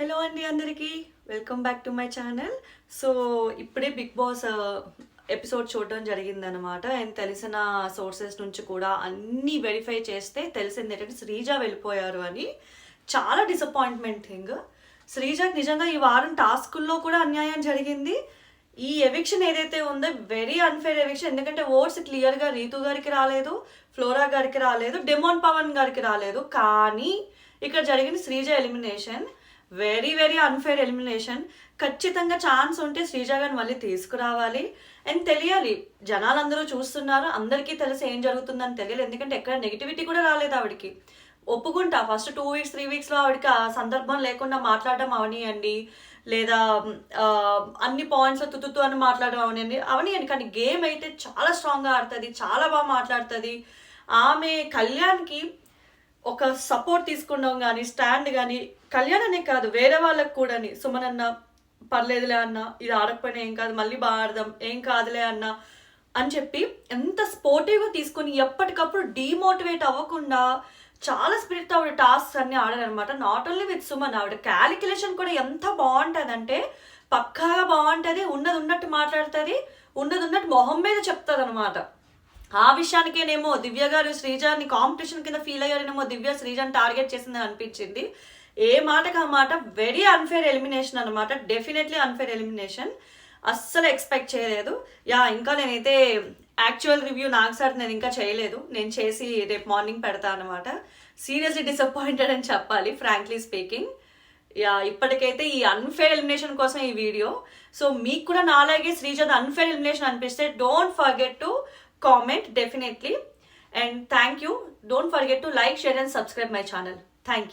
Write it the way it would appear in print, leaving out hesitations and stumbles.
Hello అండి అందరికీ welcome back to my channel. So ఇప్పుడే బిగ్ బాస్ ఎపిసోడ్ చూడడం జరిగిందనమాట. అండ్ తెలిసిన సోర్సెస్ నుంచి కూడా అన్నీ వెరిఫై చేస్తే తెలిసింది ఏంటంటే శ్రీజ వెళ్ళిపోయారు అని. చాలా డిసప్పాయింట్మెంట్ థింగ్. శ్రీజకి నిజంగా ఈ వారం టాస్కుల్లో కూడా అన్యాయం జరిగింది. ఈ ఎవిక్షన్ ఏదైతే ఉందో వెరీ అన్ఫేర్ ఎవిక్షన్. ఎందుకంటే ఓట్స్ క్లియర్గా రీతు గారికి రాలేదు, ఫ్లోరా గారికి రాలేదు, డెమోన్ పవన్ గారికి రాలేదు. కానీ ఇక్కడ జరిగింది Sreeja elimination. Very very unfair elimination. ఖచ్చితంగా ఛాన్స్ ఉంటే శ్రీజ గారిని మళ్ళీ తీసుకురావాలి. అండ్ తెలియాలి, జనాలందరూ చూస్తున్నారు, అందరికీ తెలిసి ఏం జరుగుతుందని తెలియాలి. ఎందుకంటే ఎక్కడ నెగిటివిటీ కూడా రాలేదు ఆవిడకి. ఒప్పుకుంటా, ఫస్ట్ 2 వీక్స్ 3 వీక్స్లో ఆవిడకి ఆ సందర్భం లేకుండా మాట్లాడడం అవనియండి, లేదా అన్ని పాయింట్స్లో తుతుతు అని మాట్లాడడం అవనియండి. కానీ గేమ్ అయితే చాలా స్ట్రాంగ్గా ఆడుతుంది, చాలా బాగా మాట్లాడుతుంది. ఆమె కళ్యాణ్కి ఒక సపోర్ట్ తీసుకున్నాం కానీ, స్టాండ్ కానీ, కళ్యాణ్ అనే కాదు వేరే వాళ్ళకి కూడా, సుమన్ అన్న పర్లేదులే అన్న, ఇది ఆడకపోయినా ఏం కాదు, మళ్ళీ బాగా ఆడదాం, ఏం కాదులే అన్న అని చెప్పి ఎంత స్పోర్టివ్గా తీసుకొని ఎప్పటికప్పుడు డీమోటివేట్ అవ్వకుండా చాలా స్పిరిట్ ఆవిడ టాస్క్స్ అన్ని ఆడారనమాట. నాట్ ఓన్లీ విత్ సుమన్, ఆవిడ క్యాలిక్యులేషన్ కూడా ఎంత బాగుంటుంది అంటే పక్కాగా బాగుంటుంది. ఉన్నది ఉన్నట్టు మాట్లాడుతుంది, ఉన్నది ఉన్నట్టు మొహం మీద చెప్తుంది అనమాట. ఆ విషయానికేనేమో దివ్య గారు శ్రీజాని కాంపిటీషన్ కింద ఫీల్ అయ్యారేమో, దివ్య శ్రీజాని టార్గెట్ చేసిందని అనిపించింది. ఏ మాటకు ఆ మాట. వెరీ అన్ఫేర్ ఎలిమినేషన్ అనమాట, డెఫినెట్లీ అన్ఫేర్ ఎలిమినేషన్. అస్సలు ఎక్స్పెక్ట్ చేయలేదు. ఇంకా నేనైతే యాక్చువల్ రివ్యూ నాకు సార్ నేను ఇంకా చేయలేదు, నేను చేసి రేపు మార్నింగ్ పెడతా అనమాట. సీరియస్లీ డిసప్పాయింటెడ్ అని చెప్పాలి, ఫ్రాంక్లీ స్పీకింగ్. ఇప్పటికైతే ఈ అన్ఫేర్ ఎలిమినేషన్ కోసం ఈ వీడియో. సో మీకు కూడా నాలాగే శ్రీజాది అన్ఫేర్ ఎలిమినేషన్ అనిపిస్తే don't forget to comment definitely, and thank you. Don't forget to like, share and subscribe my channel. Thank you.